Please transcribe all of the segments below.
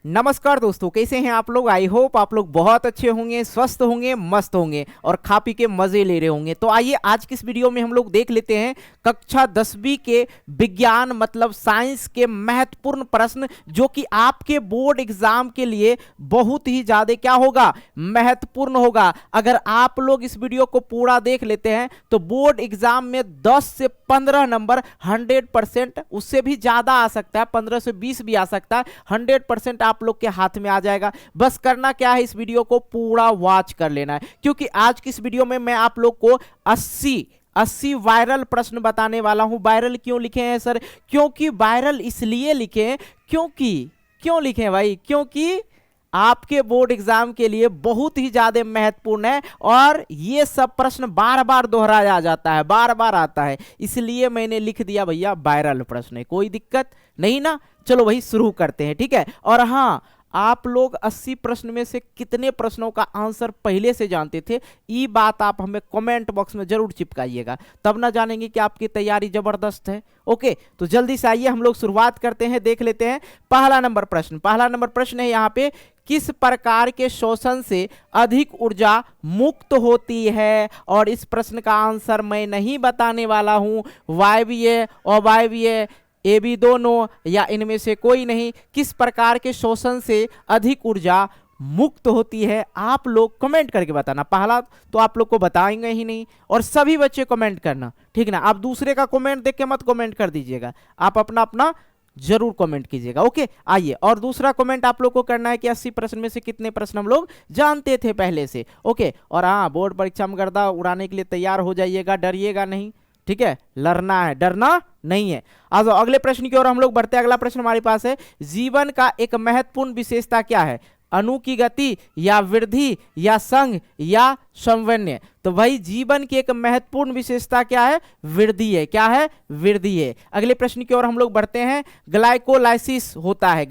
नमस्कार दोस्तों, कैसे हैं आप लोग। आई होप आप लोग बहुत अच्छे होंगे, स्वस्थ होंगे, मस्त होंगे और खा पी के मजे ले रहे होंगे। तो आइए आज की इस वीडियो में हम लोग देख लेते हैं कक्षा 10वीं के विज्ञान मतलब साइंस के महत्वपूर्ण प्रश्न जो कि आपके बोर्ड एग्जाम के लिए बहुत ही ज्यादा क्या होगा, महत्वपूर्ण होगा। अगर आप लोग इस वीडियो को पूरा देख लेते हैं तो बोर्ड एग्जाम में 10 से 15 नंबर 100%, उससे भी ज्यादा आ सकता है, 15 से 20 भी आ सकता है, 100% आप लोग के हाथ में आ जाएगा। बस करना क्या है, इस वीडियो को पूरा वॉच कर लेना है, क्योंकि आज की इस वीडियो में मैं आप लोग को 80 वायरल प्रश्न बताने वाला हूं। वायरल क्यों लिखे हैं सर? क्योंकि वायरल इसलिए लिखे हैं क्यों लिखे हैं भाई? क्योंकि आपके बोर्ड एग्जाम के लिए बहुत ही ज्यादा महत्वपूर्ण है और ये सब प्रश्न बार बार दोहराया जाता है, बार बार आता है, इसलिए मैंने लिख दिया भैया वायरल प्रश्न है। कोई दिक्कत नहीं ना? चलो वही शुरू करते हैं, ठीक है। और हाँ, आप लोग 80 प्रश्न में से कितने प्रश्नों का आंसर पहले से जानते थे, ये बात आप हमें कमेंट बॉक्स में जरूर चिपकाइएगा, तब ना जानेंगे कि आपकी तैयारी जबरदस्त है। ओके, तो जल्दी से आइए हम लोग शुरुआत करते हैं, देख लेते हैं पहला नंबर प्रश्न है यहाँ पे, किस प्रकार के शोषण से अधिक ऊर्जा मुक्त होती है? और इस प्रश्न का आंसर मैं नहीं बताने वाला हूं, वायवीय अवायवीय ए बी दोनों या इनमें से कोई नहीं। किस प्रकार के शोषण से अधिक ऊर्जा मुक्त होती है, आप लोग कमेंट करके बताना। पहला तो आप लोग को बताएंगे ही नहीं, और सभी बच्चे कमेंट करना, ठीक ना। आप दूसरे का कमेंट देख के मत कमेंट कर दीजिएगा, आप अपना अपना जरूर कमेंट कीजिएगा। ओके, आइए, और दूसरा कमेंट आप लोग को करना है कि 80 प्रश्न में से कितने प्रश्न हम लोग जानते थे पहले से। ओके, और हाँ, बोर्ड परीक्षा में गर्दा उड़ाने के लिए तैयार हो जाइएगा, डरिएगा नहीं, ठीक है। लड़ना है, डरना नहीं है। आज अगले प्रश्न की ओर हम लोग बढ़ते हैं। अगला प्रश्न हमारे पास है, जीवन का एक महत्वपूर्ण विशेषता क्या है? अणु की गति या वृद्धि या संघ या संवन्य? तो भाई जीवन की एक महत्वपूर्ण विशेषता क्या है? वृद्धि है। क्या है? वृद्धि है। अगले प्रश्न की ओर हम लोग बढ़ते हैं। ग्लाइकोलाइसिस होता है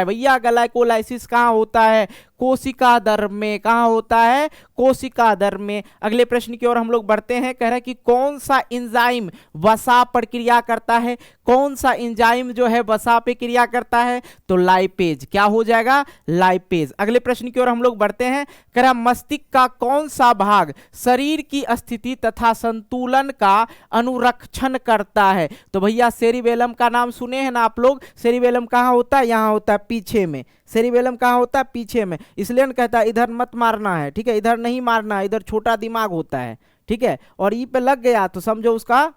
भैया। ग्लाइकोलाइसिस कहाँ होता है? कोशिका दर में। कहाँ होता है? कोशिका दर में। अगले प्रश्न की ओर हम लोग बढ़ते हैं। कह रहा है कि कौन सा एंजाइम वसा पर क्रिया करता है? कौन सा एंजाइम जो है वसा पे क्रिया करता है? तो लाइपेज। क्या हो जाएगा? लाइपेज। अगले प्रश्न की ओर हम लोग बढ़ते हैं। कह रहा मस्तिष्क का कौन सा भाग शरीर की स्थिति तथा संतुलन का अनुरक्षण करता है? तो भैया सेरिबेलम का नाम सुने हैं ना आप लोग? सेरिबेलम कहाँ होता है? यहाँ होता है पीछे में। सेरिबेलम कहाँ होता है? पीछे में। इसलिए न कहता है इधर मत मारना है, ठीक है, इधर नहीं मारना है, इधर छोटा दिमाग होता है, ठीक है। और ई पे लग गया तो समझो उसका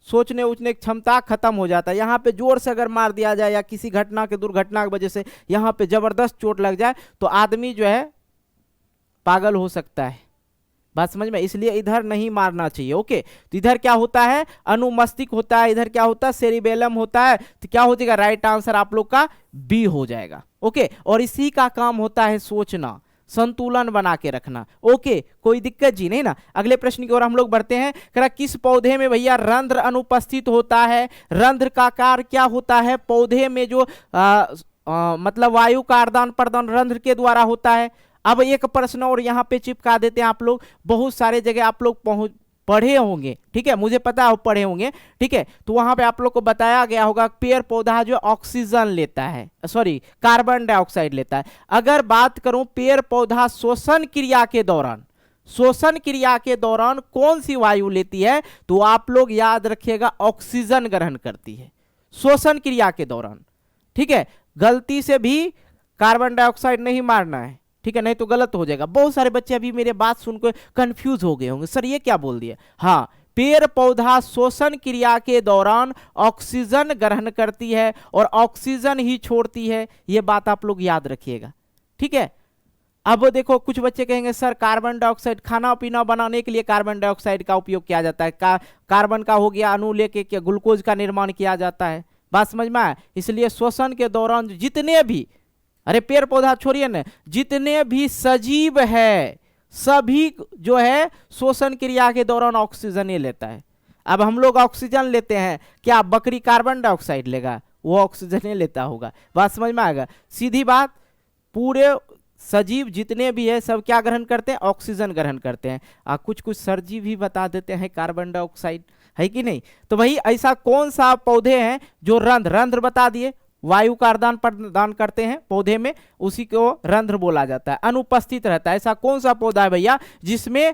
सोचने उचने की क्षमता खत्म हो जाता है। यहाँ पे जोर से अगर मार दिया जाए या किसी घटना के दुर्घटना की वजह से यहाँ पे जबरदस्त चोट लग जाए तो आदमी जो है पागल हो सकता है। बात समझ में? इसलिए इधर नहीं मारना चाहिए। ओके, तो इधर क्या होता है? अनुमस्तिष्क होता है। इधर क्या होता है? सेरिबेलम होता है। तो क्या हो जाएगा? राइट आंसर आप लोग का बी हो जाएगा। ओके, और इसी का काम होता है सोचना, संतुलन बना के रखना। ओके, कोई दिक्कत जी नहीं ना। अगले प्रश्न की ओर हम लोग बढ़ते हैं। कह किस पौधे में भैया रंध्र अनुपस्थित होता है? रंध्र का कार्य क्या होता है? पौधे में जो मतलब वायु का आदान प्रदान रंध्र के द्वारा होता है। अब एक प्रश्न और यहाँ पे चिपका देते हैं आप लोग, बहुत सारे जगह आप लोग पढ़े होंगे, ठीक है, मुझे पता है पढ़े होंगे, ठीक है। तो वहां पे आप लोग को बताया गया होगा पेड़ पौधा जो ऑक्सीजन लेता है, सॉरी कार्बन डाइऑक्साइड लेता है। अगर बात करूं पेड़ पौधा शोषण क्रिया के दौरान कौन सी वायु लेती है? तो आप लोग याद रखिएगा ऑक्सीजन ग्रहण करती है शोषण क्रिया के दौरान, ठीक है। गलती से भी कार्बन डाइऑक्साइड नहीं मारना है, ठीक है, नहीं तो गलत हो जाएगा। बहुत सारे बच्चे अभी मेरे बात सुनकर कंफ्यूज हो गए होंगे, सर ये क्या बोल दिया। हाँ, पेड़ पौधा शोषण क्रिया के दौरान ऑक्सीजन ग्रहण करती है और ऑक्सीजन ही छोड़ती है, ये बात आप लोग याद रखिएगा, ठीक है। अब देखो कुछ बच्चे कहेंगे सर कार्बन डाइऑक्साइड खाना पीना बनाने के लिए कार्बन डाइऑक्साइड का उपयोग किया जाता है, कार्बन का हो गया अणु लेके के ग्लूकोज का निर्माण किया जाता है। बात समझ में आया? इसलिए शोषण के दौरान जितने भी, अरे पेड़ पौधा छोड़िए ना, जितने भी सजीव है सभी जो है शोषण क्रिया के दौरान ऑक्सीजन ही लेता है। अब हम लोग ऑक्सीजन लेते हैं, क्या बकरी कार्बन डाइऑक्साइड लेगा? वो ऑक्सीजन ही लेता होगा। बात समझ में आएगा? सीधी बात, पूरे सजीव जितने भी है सब क्या ग्रहण करते हैं? ऑक्सीजन ग्रहण करते हैं। कुछ कुछ सरजीव भी बता देते हैं कार्बन डाइऑक्साइड, है कि नहीं। तो भाई ऐसा कौन सा पौधे हैं जो रंध्र बता दिए, वायु का आदान प्रदान करते हैं पौधे में, उसी को रंध्र बोला जाता है। अनुपस्थित रहता है, ऐसा कौन सा पौधा है भैया जिसमें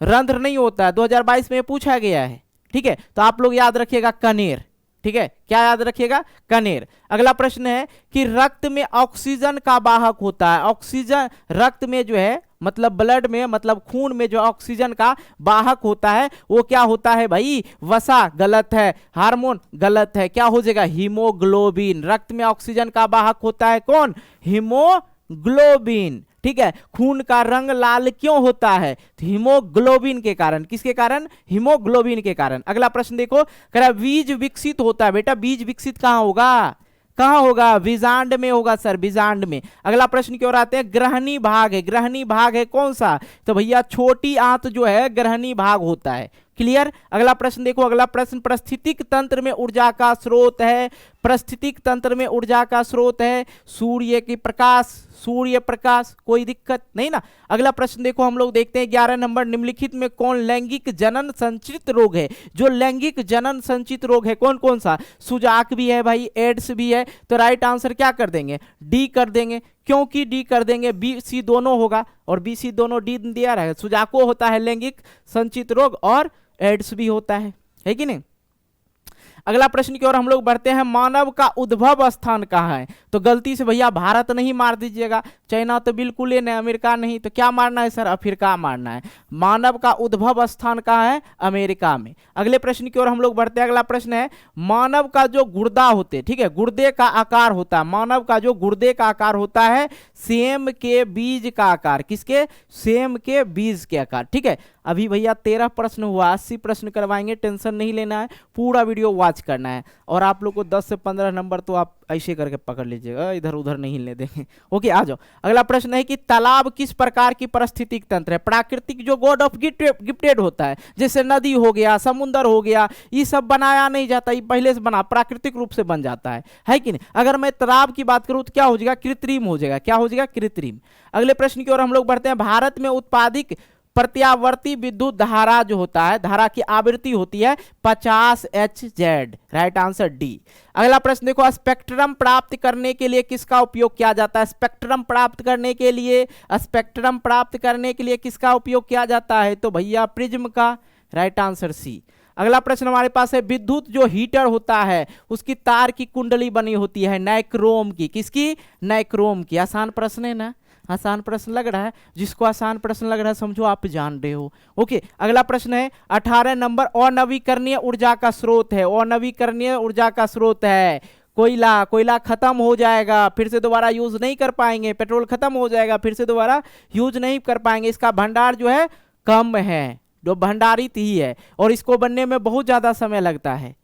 रंध्र नहीं होता है? 2022 में पूछा गया है, ठीक है। तो आप लोग याद रखिएगा कनेर, ठीक है, क्या याद रखिएगा? कनेर। अगला प्रश्न है कि रक्त में ऑक्सीजन का वाहक होता है, ऑक्सीजन रक्त में जो है मतलब ब्लड में मतलब खून में जो ऑक्सीजन का वाहक होता है वो क्या होता है भाई? वसा। गलत है। हार्मोन, गलत है। क्या हो जाएगा? हीमोग्लोबिन। रक्त में ऑक्सीजन का वाहक होता है कौन? हीमोग्लोबिन, ठीक है। खून का रंग लाल क्यों होता है? तो हीमोग्लोबिन के कारण। किसके कारण? हीमोग्लोबिन के कारण। अगला प्रश्न देखो, कह रहा बीज विकसित होता है। बेटा बीज विकसित कहां होगा? कहां होगा? बीजांड में होगा सर, बीजांड में। अगला प्रश्न की ओर आते हैं, ग्रहणी भाग है। ग्रहणी भाग है कौन सा? तो भैया छोटी आंत जो है ग्रहणी भाग होता है। क्लियर। अगला प्रश्न देखो, अगला प्रश्न, पारिस्थितिक तंत्र में ऊर्जा का स्रोत है। पारिस्थितिक तंत्र में ऊर्जा का स्रोत है सूर्य की प्रकाश, सूर्य प्रकाश। कोई दिक्कत नहीं ना। अगला प्रश्न देखो, हम लोग देखते हैं 11 नंबर, निम्नलिखित में कौन लैंगिक जनन संचित रोग है? जो लैंगिक जनन संचित रोग है कौन कौन सा? सुजाक भी है भाई, एड्स भी है। तो राइट आंसर क्या कर देंगे? डी कर देंगे। क्योंकि डी कर देंगे? बी सी दोनों होगा, और बी सी दोनों डी दिया रहेगा। सुजाको होता है लैंगिक संचित रोग और एड्स भी होता है कि नहीं। अगला प्रश्न की ओर हम लोग बढ़ते हैं, मानव का उद्भव स्थान कहाँ है? तो गलती से भैया भारत नहीं मार दीजिएगा, चाइना तो बिल्कुल ही नहीं, अमेरिका नहीं, तो क्या मारना है सर? अफ्रीका मारना है। मानव का उद्भव स्थान कहाँ है? अमेरिका में। अगले प्रश्न की ओर हम लोग बढ़ते हैं। अगला प्रश्न है, मानव का जो गुर्दा होते, ठीक है, गुर्दे का आकार होता है, मानव का जो गुर्दे का आकार होता है सेम के बीज का आकार। किसके? सेम के बीज के आकार, ठीक है। अभी भैया 13 प्रश्न हुआ, 80 प्रश्न करवाएंगे, टेंशन नहीं लेना है, पूरा वीडियो वॉच करना है। और आप लोग को 10 से 15 नंबर तो आप ऐसे करके पकड़ लीजिएगा, इधर उधर नहीं हिलने देंगे। ओके, आ जाओ। अगला प्रश्न है कि तालाब किस प्रकार की पारिस्थितिक तंत्र है? प्राकृतिक जो गॉड ऑफ गिफ्टेड होता है, जैसे नदी हो गया, समुद्र हो गया, ये सब बनाया नहीं जाता, ये पहले से बना प्राकृतिक रूप से बन जाता है कि नहीं। अगर मैं तालाब की बात करूं तो क्या हो जाएगा? कृत्रिम हो जाएगा। क्या हो जाएगा? कृत्रिम। अगले प्रश्न की ओर हम लोग बढ़ते हैं, भारत में उत्पादित प्रत्यावर्ती विद्युत धारा जो होता है, धारा की आवृत्ति होती है 50 Hz। Right answer D. अगला प्रश्न देखो, स्पेक्ट्रम प्राप्त करने के लिए किसका उपयोग किया जाता है? स्पेक्ट्रम प्राप्त करने के लिए, स्पेक्ट्रम प्राप्त करने के लिए किसका उपयोग किया जाता है? तो भैया प्रिज्म का। Right answer C. अगला प्रश्न हमारे पास है, विद्युत जो हीटर होता है उसकी तार की कुंडली बनी होती है नाइक्रोम की। किसकी? नाइक्रोम की। आसान प्रश्न है ना, आसान प्रश्न लग रहा है? जिसको आसान प्रश्न लग रहा है समझो आप जान रहे हो। ओके, अगला प्रश्न है 18 नंबर, अनवीकरणीय ऊर्जा का स्रोत है। अनवीकरणीय ऊर्जा का स्रोत है कोयला। कोयला खत्म हो जाएगा, फिर से दोबारा यूज नहीं कर पाएंगे। पेट्रोल खत्म हो जाएगा, फिर से दोबारा यूज नहीं कर पाएंगे। इसका भंडार जो है कम है, जो भंडारित ही है, और इसको बनने में बहुत ज्यादा समय लगता है,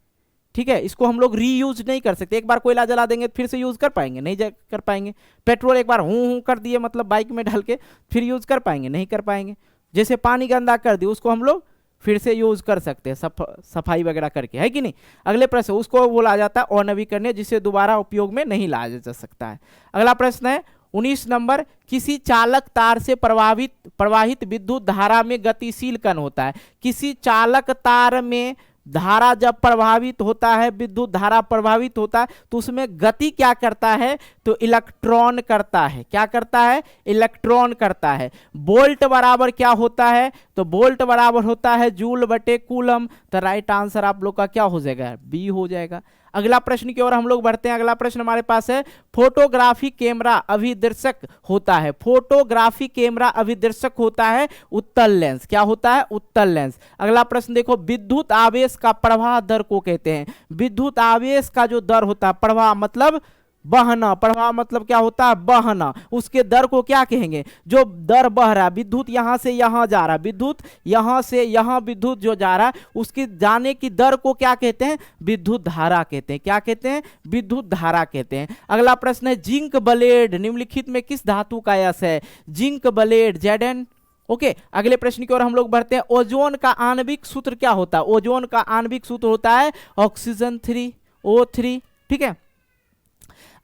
ठीक है। इसको हम लोग रीयूज नहीं कर सकते। एक बार कोयला जला देंगे फिर से यूज कर पाएंगे? नहीं कर पाएंगे। पेट्रोल एक बार हूं कर दिए मतलब बाइक में डाल के, फिर यूज कर पाएंगे? नहीं कर पाएंगे। जैसे पानी गंदा कर दिए, उसको हम लोग फिर से यूज कर सकते हैं सफाई वगैरह करके, है कि नहीं। अगले प्रश्न, उसको बोला जाता है अनवीकरणीय, जिसे दोबारा उपयोग में नहीं लाया जा सकता है। अगला प्रश्न है 19 नंबर, किसी चालक तार से प्रवाहित विद्युत धारा में गतिशील कण होता है। किसी चालक तार में धारा जब प्रभावित होता है, विद्युत धारा प्रभावित होता है, तो उसमें गति क्या करता है? तो इलेक्ट्रॉन करता है। क्या करता है? इलेक्ट्रॉन करता है। वोल्ट बराबर क्या होता है? तो वोल्ट बराबर होता है जूल बटे कूलम। तो राइट आंसर आप लोग का क्या हो जाएगा? बी हो जाएगा। अगला प्रश्न की ओर हम लोग बढ़ते हैं। अगला प्रश्न हमारे पास है, फोटोग्राफी कैमरा अभिदर्शक होता है। फोटोग्राफी कैमरा अभिदर्शक होता है उत्तल लेंस। क्या होता है? उत्तल लेंस। अगला प्रश्न देखो, विद्युत आवेश का प्रवाह दर को कहते हैं। विद्युत आवेश का जो दर होता है, प्रवाह मतलब बहना, प्रवाह मतलब क्या होता है? बहना। उसके दर को क्या कहेंगे? जो दर बह रहा है, विद्युत यहां से यहां जा रहा है, विद्युत यहां से यहां विद्युत जो जा रहा है, उसकी जाने की दर को क्या कहते हैं? विद्युत धारा कहते हैं। क्या कहते हैं? विद्युत धारा कहते हैं। अगला प्रश्न है, जिंक ब्लेड निम्नलिखित में किस धातु का यश है? Zinc blende Zn। ओके, अगले प्रश्न की ओर हम लोग बढ़ते हैं। ओजोन का आणविक सूत्र क्या होता है? ओजोन का आणविक सूत्र होता है ऑक्सीजन 3 O3, ठीक है।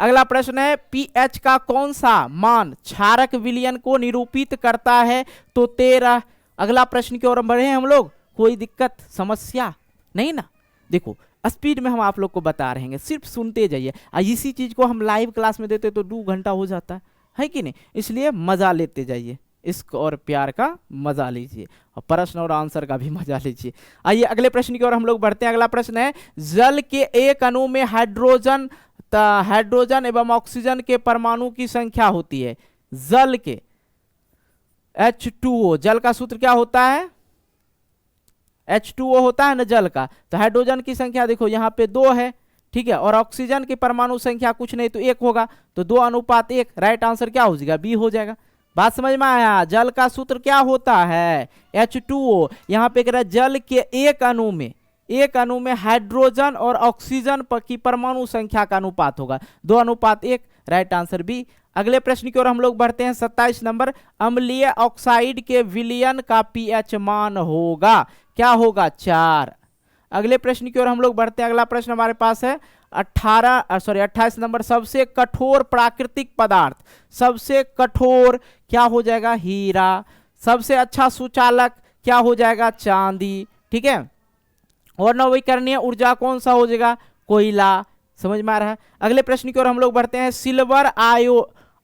अगला प्रश्न है, पीएच का कौन सा मान क्षारक विलयन को निरूपित करता है? तो 13। अगला प्रश्न की ओर बढ़े हम लोग, कोई दिक्कत समस्या नहीं ना? देखो स्पीड में हम आप लोग को बता रहे हैं, सिर्फ सुनते जाइए। इसी चीज को हम लाइव क्लास में देते तो 2 घंटा हो जाता है कि नहीं? इसलिए मजा लेते जाइए, इश्क और प्यार का मजा लीजिए और प्रश्न और आंसर का भी मजा लीजिए। आइए अगले प्रश्न की ओर हम लोग बढ़ते हैं। अगला प्रश्न है, जल के एक अणु में हाइड्रोजन एवं ऑक्सीजन के परमाणु की संख्या होती है। जल के H2O, जल का सूत्र क्या होता है? H2O होता है ना जल का। तो हाइड्रोजन की संख्या देखो यहाँ पे 2 है, ठीक है, और ऑक्सीजन की परमाणु संख्या कुछ नहीं तो 1 होगा, तो 2:1। राइट आंसर क्या हो जाएगा? बी हो जाएगा। बात समझ में आया? जल का सूत्र क्या होता है? H2O। यहाँ पे कह रहा है जल के एक अणु में हाइड्रोजन और ऑक्सीजन की परमाणु संख्या का अनुपात होगा 2:1। Right answer B. अगले प्रश्न की ओर हम लोग बढ़ते हैं। 27 नंबर, अम्लीय ऑक्साइड के विलयन का पीएच मान होगा, क्या होगा? 4। अगले प्रश्न की ओर हम लोग बढ़ते हैं। अगला प्रश्न हमारे पास है 28 नंबर, सबसे कठोर प्राकृतिक पदार्थ, सबसे कठोर क्या हो जाएगा? हीरा। सबसे अच्छा सुचालक क्या हो जाएगा? चांदी। ठीक है, और नवीकरणीय ऊर्जा कौन सा हो जाएगा? कोयला। समझ में आ रहा है? अगले प्रश्न की ओर हम लोग बढ़ते हैं। सिल्वर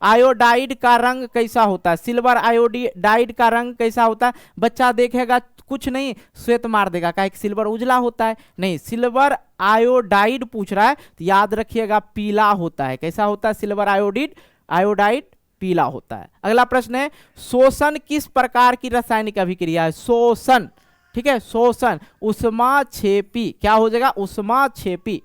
आयोडाइड का रंग कैसा होता है? सिल्वर आयोडाइड का रंग कैसा होता है? बच्चा देखेगा कुछ नहीं, श्वेत मार देगा, क्या सिल्वर उजला होता है? नहीं, सिल्वर आयोडाइड पूछ रहा है तो याद रखिएगा पीला होता है। कैसा होता है? सिल्वर आयोडाइड पीला होता है। अगला प्रश्न है, शोषण किस प्रकार की रासायनिक अभिक्रिया है? शोषण, ठीक है, शोषण ऊष्माक्षेपी, क्या हो जाएगा? ऊष्माक्षेपी।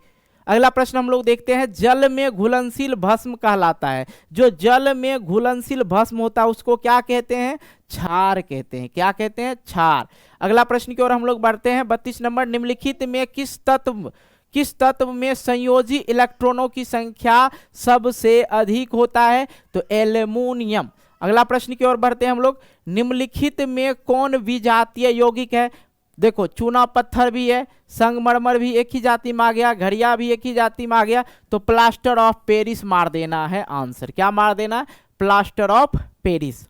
अगला प्रश्न हम लोग देखते हैं, जल में घुलनशील भस्म कहलाता है। जो जल में घुलनशील भस्म होता है उसको क्या कहते हैं? क्षार कहते हैं। क्या कहते हैं? क्षार। अगला प्रश्न की ओर हम लोग बढ़ते हैं। 32 नंबर, निम्नलिखित में किस तत्व में संयोजी इलेक्ट्रॉनों की संख्या सबसे अधिक होता है? तो एल्युमिनियम। अगला प्रश्न की ओर बढ़ते हैं हम लोग। निम्नलिखित में कौन विजातीय यौगिक है? देखो चूना पत्थर भी है, संगमरमर भी एक ही जाति में आ गया, घड़िया भी एक ही जाति में आ गया, तो प्लास्टर ऑफ पेरिस मार देना है आंसर। क्या मार देना? Plaster of Paris.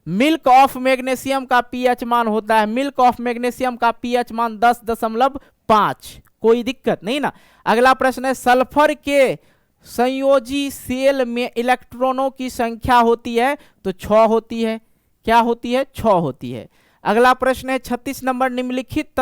Milk of magnesium का पीएच मान होता है, मिल्क ऑफ मैग्नीशियम का पीएच मान 10.5। कोई दिक्कत नहीं ना। अगला प्रश्न है, सल्फर के संयोजी सेल में इलेक्ट्रॉनों की संख्या होती है? तो 6 होती है। क्या होती है? 6 होती है। अगला प्रश्न है 36 नंबर, निम्नलिखित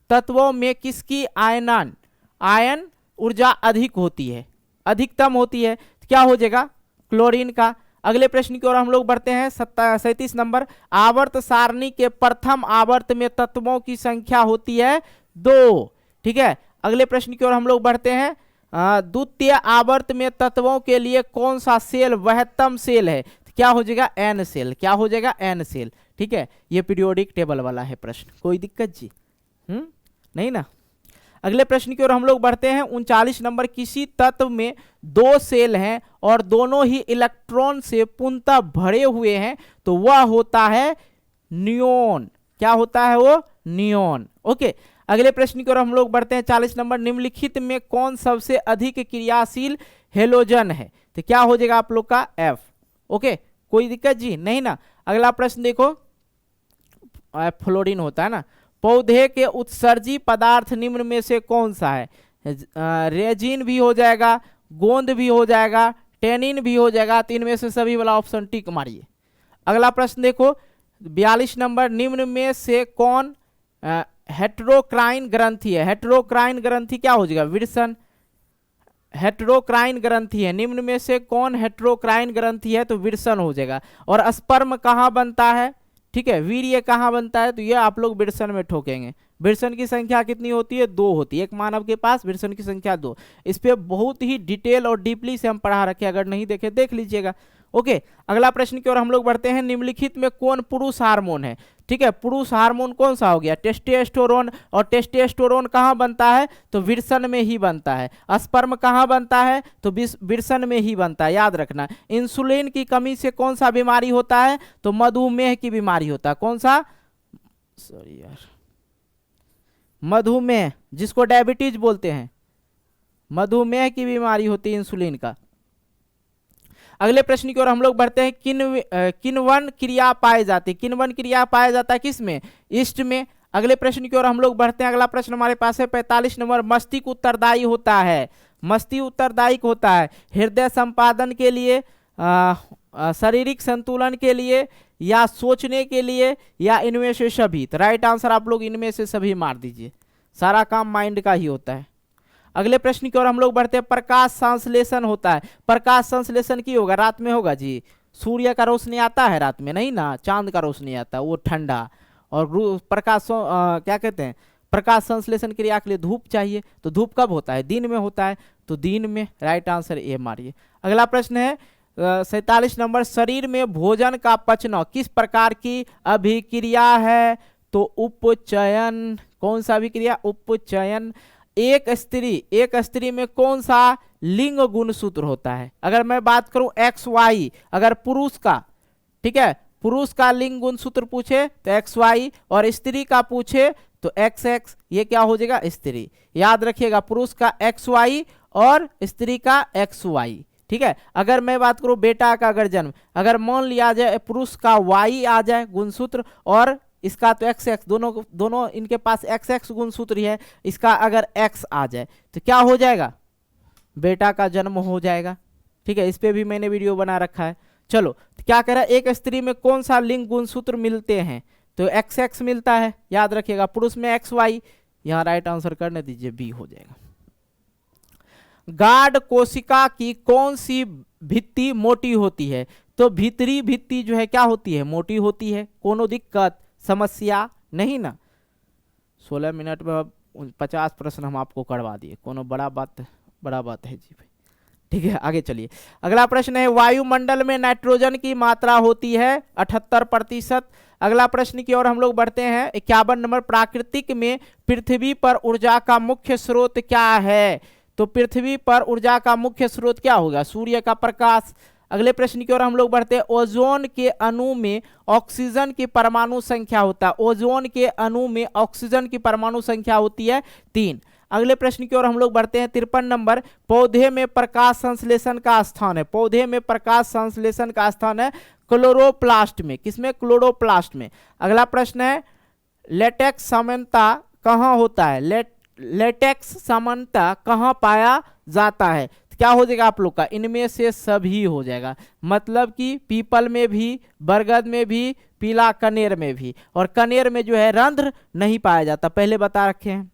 तत्वों में किसकी आयन ऊर्जा अधिक होती है? अधिकतम होती है, तो क्या हो जाएगा? क्लोरीन का। अगले प्रश्न की ओर हम लोग बढ़ते हैं। 37 नंबर, आवर्त सारणी के प्रथम आवर्त में तत्वों की संख्या होती है 2। ठीक है, अगले प्रश्न की ओर हम लोग बढ़ते हैं। द्वितीय आवर्त में तत्वों के लिए कौन सा सेल वहत्तम सेल है? तो क्या हो जाएगा? N cell. क्या हो जाएगा? N cell. ठीक है, ये पीरियोडिक टेबल वाला है प्रश्न। कोई दिक्कत जी? नहीं ना। अगले प्रश्न की ओर हम लोग बढ़ते हैं। 39 नंबर, किसी तत्व में 2 सेल हैं और दोनों ही इलेक्ट्रॉन से पूर्णतः भरे हुए हैं, तो वह होता है नियोन। क्या होता है वो? नियोन। ओके, अगले प्रश्न की ओर हम लोग बढ़ते हैं। 40 नंबर, निम्नलिखित में कौन सबसे अधिक क्रियाशील हेलोजन है? तो क्या हो जाएगा आप लोग का? एफ। ओके, कोई दिक्कत जी? नहीं ना। अगला प्रश्न देखो, फ्लोरीन होता है ना। पौधे के उत्सर्जी पदार्थ निम्न में से कौन सा है? रेजिन भी हो जाएगा, गोंद भी हो जाएगा, टेनिन भी हो जाएगा, 3 में से सभी वाला ऑप्शन टिक मारिए। अगला प्रश्न देखो 42 नंबर, निम्न में से कौन हेटेरोक्राइन ग्रंथि है? हेटेरोक्राइन ग्रंथि क्या हो जाएगा? विल्सन। हेटेरोक्राइन ग्रंथि है, निम्न में से कौन हेटेरोक्राइन ग्रंथि है? तो विल्सन हो जाएगा। और स्पर्म कहाँ बनता है? ठीक है, वीर्य कहाँ बनता है? तो ये आप लोग विल्सन में ठोकेंगे। विल्सन की संख्या कितनी होती है? 2 होती है। एक मानव के पास विल्सन की संख्या 2। इस पे बहुत ही डिटेल और डीपली से हम पढ़ा रखे, अगर नहीं देखे देख लीजिएगा। ओके, अगला प्रश्न की ओर हम लोग बढ़ते हैं। निम्नलिखित में कौन पुरुष हार्मोन है? ठीक है, पुरुष हार्मोन कौन सा हो गया? टेस्टोस्टेरोन। और टेस्टोस्टेरोन कहाँ बनता है? तो विल्सन में ही बनता है। स्पर्म कहाँ बनता है? तो विल्सन में ही बनता है, याद रखना। इंसुलिन की कमी से कौन सा बीमारी होता है? तो मधुमेह की बीमारी होता है। कौन सा? सॉरी यार, मधुमेह, जिसको डायबिटीज बोलते हैं, मधुमेह की बीमारी होती है इंसुलिन का। अगले प्रश्न की ओर हम लोग बढ़ते हैं। किन्वन क्रिया पाए जाती है? किन्वन क्रिया पाया जाता है किस में? ईस्ट में। अगले प्रश्न की ओर हम लोग बढ़ते हैं। अगला प्रश्न हमारे पास है 45 नंबर, मस्तिष्क उत्तरदायी होता है, मस्तिष्क उत्तरदायी होता है हृदय संपादन के लिए, शारीरिक संतुलन के लिए, या सोचने के लिए, या इनमें से सभी। तो राइट आंसर आप लोग इनमें से सभी मार दीजिए, सारा काम माइंड का ही होता है। अगले प्रश्न की ओर हम लोग बढ़ते हैं। प्रकाश संश्लेषण होता है, प्रकाश संश्लेषण की होगा, रात में होगा जी। सूर्य का रोशनी आता है रात में, नहीं ना, चांद का रोशनी आता है, वो ठंडा। और प्रकाश क्या कहते हैं, प्रकाश संश्लेषण क्रिया के लिए धूप चाहिए, तो धूप कब होता है, दिन में होता है, तो दिन में। राइट आंसर ए मारिए। अगला प्रश्न है 47 नंबर, शरीर में भोजन का पचना किस प्रकार की अभिक्रिया है, तो उपचयन। कौन सा अभिक्रिया, उपचयन। एक स्त्री में कौन सा लिंग गुणसूत्र होता है। अगर मैं बात करूं XY, अगर पुरुष का, ठीक है, पुरुष का लिंग गुणसूत्र पूछे तो XY, और स्त्री का पूछे तो XX, ये क्या हो जाएगा, स्त्री। याद रखिएगा, पुरुष का XY और स्त्री का XY, ठीक है। अगर मैं बात करूं बेटा का अगर जन्म, अगर मान लिया जाए पुरुष का Y आ जाए गुणसूत्र, और इसका तो XX, दोनों इनके पास XX गुणसूत्र ही है, इसका अगर X आ जाए तो क्या हो जाएगा, बेटा का जन्म हो जाएगा, ठीक है। इस पे भी मैंने वीडियो बना रखा है। चलो, तो क्या कह रहा है, एक स्त्री में कौन सा लिंग गुणसूत्र मिलते हैं, तो XX मिलता है, याद रखिएगा। पुरुष में XY, यहां राइट आंसर करने दीजिए, बी हो जाएगा। गाढ़ कोशिका की कौन सी भित्ति मोटी होती है, तो भीतरी भित्ति जो है क्या होती है, मोटी होती है। कोनो दिक्कत समस्या नहीं ना। 16 मिनट में 50 प्रश्न हम आपको करवा दिए, कोनो बड़ा बात है जी भाई, ठीक है। आगे चलिए। अगला प्रश्न है, वायुमंडल में नाइट्रोजन की मात्रा होती है 78%। अगला प्रश्न की ओर हम लोग बढ़ते हैं। 51 नंबर, प्राकृतिक में पृथ्वी पर ऊर्जा का मुख्य स्रोत क्या है, तो पृथ्वी पर ऊर्जा का मुख्य स्रोत क्या होगा, सूर्य का प्रकाश। अगले प्रश्न की ओर हम लोग बढ़ते हैं। ओजोन के अणु में ऑक्सीजन की परमाणु संख्या होता है, ओजोन के अणु में ऑक्सीजन की परमाणु संख्या होती है 3। अगले प्रश्न की ओर हम लोग बढ़ते हैं। 53 नंबर, पौधे में प्रकाश संश्लेषण का स्थान है, पौधे में प्रकाश संश्लेषण का स्थान है क्लोरोप्लास्ट में, किसमें, क्लोरोप्लास्ट में। अगला प्रश्न है, लेटेक्स सामान्यता कहाँ होता है, लेटेक्स सामान्यता कहाँ पाया जाता है, तो क्या हो जाएगा आप लोग का, इनमें से सभी हो जाएगा। मतलब कि पीपल में भी, बरगद में भी, पीला कनेर में भी, और कनेर में जो है रंध्र नहीं पाया जाता, पहले बता रखे हैं।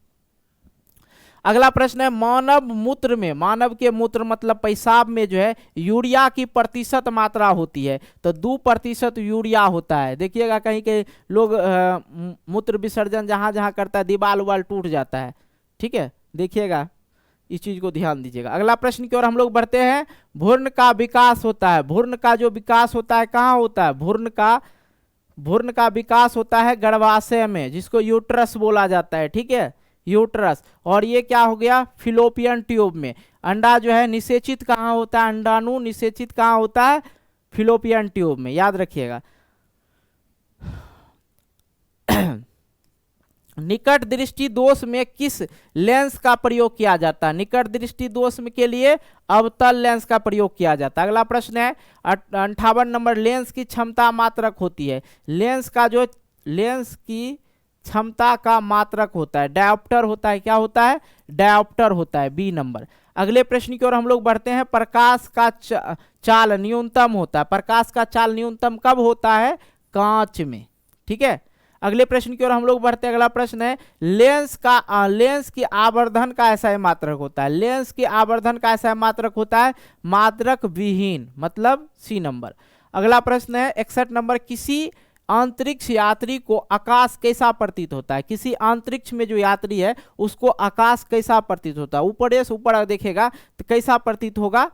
अगला प्रश्न है, मानव मूत्र में, मानव के मूत्र मतलब पेशाब में जो है यूरिया की प्रतिशत मात्रा होती है, तो 2% यूरिया होता है। देखिएगा कहीं के लोग मूत्र विसर्जन जहां जहां करता है दीवाल उवाल टूट जाता है, ठीक है, देखिएगा, इस चीज को ध्यान दीजिएगा। अगला प्रश्न की ओर हम लोग बढ़ते हैं। भ्रूण का विकास होता है, भ्रूण का जो विकास होता है कहाँ होता है, भ्रूण का विकास होता है गर्भाशय में, जिसको यूट्रस बोला जाता है, ठीक है, यूट्रस। और ये क्या हो गया, फिलोपियन ट्यूब में। अंडा जो है निषेचित कहाँ होता है, अंडाणु निषेचित कहाँ होता है, फिलोपियन ट्यूब में, याद रखिएगा। निकट दृष्टि दोष में किस लेंस का प्रयोग किया जाता है, निकट दृष्टि दोष में के लिए अवतल लेंस का प्रयोग किया जाता है। अगला प्रश्न है 58 नंबर, लेंस की क्षमता मात्रक होती है, लेंस की क्षमता का मात्रक होता है, डायोप्टर होता है, क्या होता है, डायोप्टर होता है, बी नंबर। अगले प्रश्न की ओर हम लोग बढ़ते हैं। प्रकाश का चाल न्यूनतम होता है, प्रकाश का चाल न्यूनतम कब होता है, कांच में, ठीक है। अगले प्रश्न की ओर हम लोग बढ़ते हैं। अगला प्रश्न है, लेंस की आवर्धन का ऐसा मात्रक होता है, लेंस की आवर्धन का ऐसा मात्रक होता है मात्रक विहीन, मतलब सी नंबर। अगला प्रश्न है 61 नंबर, किसी अंतरिक्ष यात्री को आकाश कैसा प्रतीत होता है, किसी अंतरिक्ष में जो यात्री है उसको आकाश कैसा प्रतीत होता है, ऊपर से ऊपर देखेगा तो कैसा प्रतीत होगा,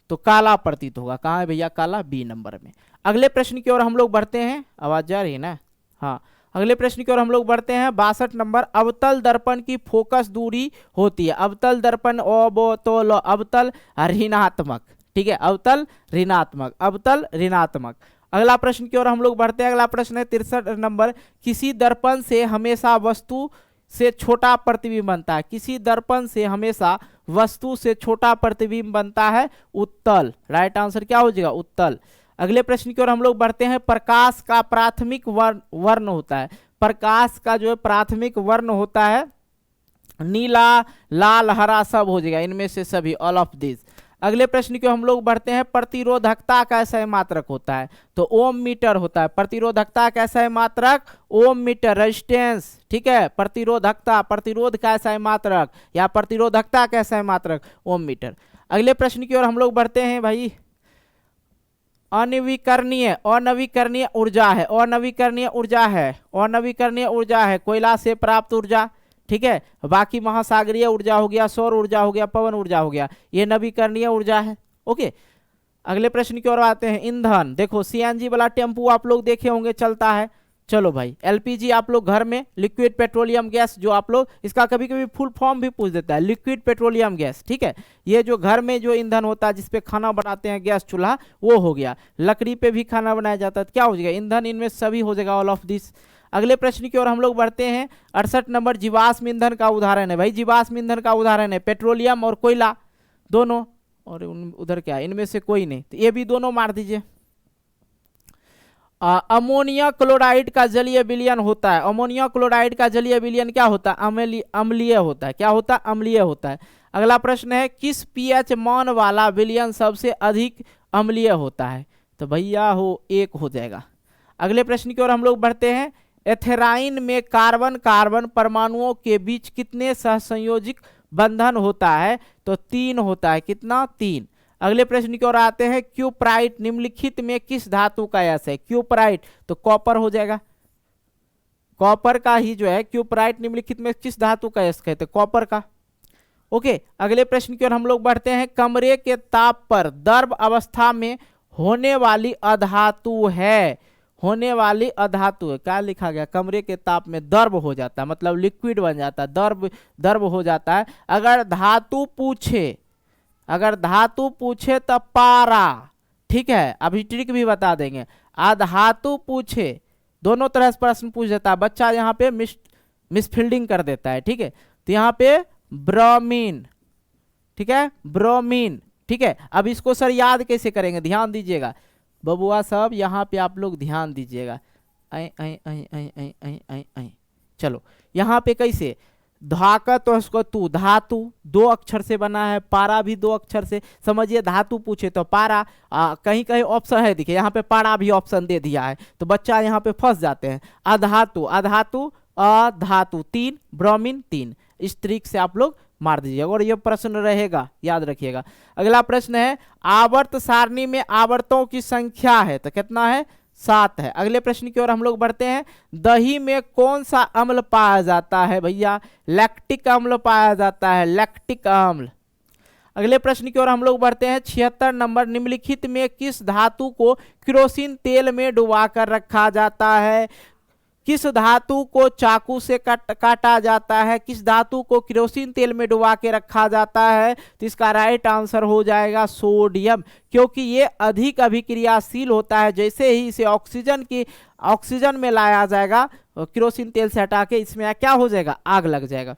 तो काला प्रतीत होगा। कहाँ है भैया काला, बी नंबर में। अगले प्रश्न की ओर हम लोग बढ़ते हैं, आवाज जा रही है ना, हाँ। अगले प्रश्न की ओर हम लोग बढ़ते हैं। 62 नंबर, अवतल दर्पण की फोकस दूरी होती है, अवतल दर्पण अवतल ऋणात्मक, ठीक है, अवतल ऋणात्मक। अगला प्रश्न की ओर हम लोग बढ़ते हैं। अगला प्रश्न है 63 नंबर, किसी दर्पण से हमेशा वस्तु से छोटा प्रतिबिंब बनता है, किसी दर्पण से हमेशा वस्तु से छोटा प्रतिबिंब बनता है, उत्तल। राइट आंसर क्या हो जाएगा, उत्तल। अगले प्रश्न की ओर हम लोग बढ़ते हैं। प्रकाश का प्राथमिक वर्ण होता है, प्रकाश का जो है प्राथमिक वर्ण होता है नीला, लाल, हरा, सब हो जाएगा, इनमें से सभी, ऑल ऑफ दिस। अगले प्रश्न की हम लोग बढ़ते हैं, प्रतिरोधकता कैसा है मात्रक होता है, तो ओम मीटर होता है। प्रतिरोधकता कैसा है मात्रक, ओम मीटर, रेजिस्टेंस, ठीक है। प्रतिरोधकता, प्रतिरोध कैसा है मात्रक, या प्रतिरोधकता कैसा है मात्रक, ओम मीटर। अगले प्रश्न की ओर हम लोग बढ़ते हैं भाई, अनवीकरणीय, अनवीकरणीय ऊर्जा है, अनवीकरणीय ऊर्जा है, अनवीकरणीय ऊर्जा है कोयला से प्राप्त ऊर्जा, ठीक है। बाकी महासागरीय ऊर्जा हो गया, सौर ऊर्जा हो गया, पवन ऊर्जा हो गया, ये नवीकरणीय ऊर्जा है। ओके, अगले प्रश्न की ओर आते हैं, ईंधन। देखो सीएनजी वाला टेम्पू आप लोग देखे होंगे चलता है, चलो भाई। एलपीजी आप लोग घर में, लिक्विड पेट्रोलियम गैस, जो आप लोग इसका कभी कभी फुल फॉर्म भी पूछ देता है, लिक्विड पेट्रोलियम गैस, ठीक है। ये जो घर में जो ईंधन होता है जिसपे खाना बनाते हैं, गैस चूल्हा, वो हो गया। लकड़ी पे भी खाना बनाया जाता है, क्या हो जाएगा, ईंधन, इनमें सभी हो जाएगा, ऑल ऑफ दिस। अगले प्रश्न की ओर हम लोग बढ़ते हैं, 68 नंबर, जीवाश्म ईंधन का उदाहरण है भाई, जीवाश्म ईंधन का उदाहरण है पेट्रोलियम और कोयला दोनों, और उधर क्या है, इनमें से कोई नहीं, तो ये भी दोनों मार दीजिए। अमोनिया क्लोराइड का जलीय विलयन होता है, अमोनिया क्लोराइड का जलीय विलयन क्या होता है, अम्लीय होता है, क्या होता है, अम्लीय होता है। अगला प्रश्न है, किस पीएच मान वाला विलयन सबसे अधिक अम्लीय होता है, तो भैया हो 1 हो जाएगा। अगले प्रश्न की ओर हम लोग बढ़ते हैं, एथेराइन में कार्बन कार्बन परमाणुओं के बीच कितने सहसंयोजिक बंधन होता है, तो 3 होता है, कितना, 3। अगले प्रश्न की ओर आते हैं, क्यूप्राइट निम्नलिखित में किस धातु का यश है, क्यूप्राइट तो कॉपर हो जाएगा, कॉपर का ही जो है क्यूप्राइट निम्नलिखित में किस धातु का यश कहते हैं, कॉपर का। ओके, अगले प्रश्न की ओर हम लोग बढ़ते हैं, कमरे के ताप पर द्रव अवस्था में होने वाली अधातु है, होने वाली अधातु है, क्या लिखा गया, कमरे के ताप में द्रव हो जाता है, मतलब लिक्विड बन जाता है, द्रव हो जाता है। अगर धातु पूछे, अगर धातु पूछे तो पारा, ठीक है, अभी ट्रिक भी बता देंगे। अधातु पूछे, दोनों तरह से प्रश्न पूछ देता है बच्चा, यहाँ पे मिसफील्डिंग कर देता है, ठीक है। तो यहाँ पे ब्रोमीन, ठीक है, ब्रोमीन, ठीक है। अब इसको सर याद कैसे करेंगे, ध्यान दीजिएगा बबुआ सब, यहाँ पे आप लोग ध्यान दीजिएगा। चलो यहाँ पे कैसे, धाका तो उसको तू, धातु 2 अक्षर से बना है, पारा भी 2 अक्षर से, समझिए धातु पूछे तो पारा, कहीं कहीं ऑप्शन है, देखिए यहाँ पे पारा भी ऑप्शन दे दिया है, तो बच्चा यहाँ पे फंस जाते हैं। अधातु, अधातु, अधातु 3, ब्रोमीन 3, इस तरीके से आप लोग मार दीजिएगा, और ये प्रश्न रहेगा, याद रखिएगा। अगला प्रश्न है, आवर्त सारणी में आवर्तों की संख्या है, तो कितना है, 7 है। अगले प्रश्न की ओर हम लोग बढ़ते हैं, दही में कौन सा अम्ल पाया जाता है भैया, लैक्टिक अम्ल पाया जाता है, लैक्टिक अम्ल। अगले प्रश्न की ओर हम लोग बढ़ते हैं, 76 नंबर, निम्नलिखित में किस धातु को केरोसिन तेल में डुबा कर रखा जाता है, किस धातु को चाकू से काटा जाता है, किस धातु को केरोसिन तेल में डुबा के रखा जाता है, तो इसका राइट आंसर हो जाएगा सोडियम, क्योंकि ये अधिक अभिक्रियाशील होता है। जैसे ही इसे ऑक्सीजन में लाया जाएगा, केरोसिन तेल से हटा के, इसमें क्या हो जाएगा, आग लग जाएगा,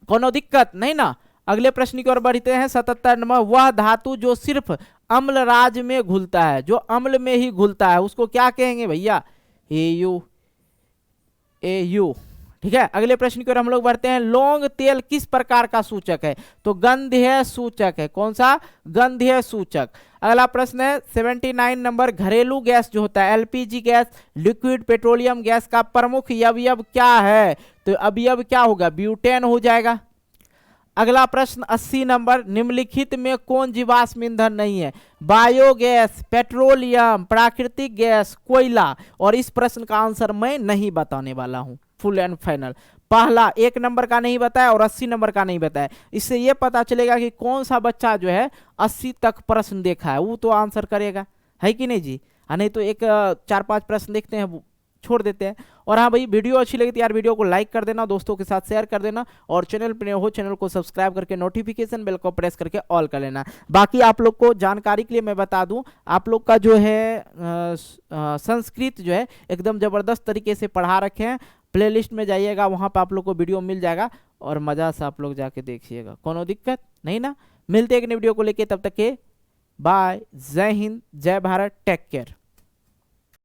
कोनो दिक्कत नहीं ना। अगले प्रश्न की ओर बढ़ते हैं, 77 नंबर, वह धातु जो सिर्फ अम्ल राज में घुलता है, जो अम्ल में ही घुलता है, उसको क्या कहेंगे भैया, AU, ठीक है। अगले प्रश्न की ओर हम लोग बढ़ते हैं, लौंग तेल किस प्रकार का सूचक है, तो गंधीय सूचक है, कौन सा, गंधीय सूचक। अगला प्रश्न है 79 नंबर, घरेलू गैस जो होता है, LPG gas, liquid petroleum gas का प्रमुख अवयव क्या है, तो अवयव क्या होगा, ब्यूटेन हो जाएगा। अगला प्रश्न 80 नंबर, निम्नलिखित में कौन जीवाश्म ईंधन नहीं है, बायोगैस, पेट्रोलियम, प्राकृतिक गैस, कोयला। और इस प्रश्न का आंसर मैं नहीं बताने वाला हूं, फुल एंड फाइनल। पहला 1 नंबर का नहीं बताया और 80 नंबर का नहीं बताया, इससे यह पता चलेगा कि कौन सा बच्चा जो है 80 तक प्रश्न देखा है वो तो आंसर करेगा, है कि नहीं जी। नहीं तो एक 4-5 प्रश्न देखते हैं छोड़ देते हैं। और हाँ भाई, वीडियो अच्छी लगी तो यार वीडियो को लाइक कर देना, दोस्तों के साथ शेयर कर देना, और चैनल पर हो चैनल को सब्सक्राइब करके नोटिफिकेशन बेल को प्रेस करके ऑल कर लेना। बाकी आप लोग को जानकारी के लिए मैं बता दूं, आप लोग का जो है संस्कृत जो है एकदम ज़बरदस्त तरीके से पढ़ा रखे हैं, प्लेलिस्ट में जाइएगा, वहाँ पर आप लोग को वीडियो मिल जाएगा, और मज़ा से आप लोग जाके देखिएगा, कोनो दिक्कत नहीं ना। मिलते एक नई वीडियो को लेके, तब तक के बाय, जय हिंद, जय भारत, टेक केयर।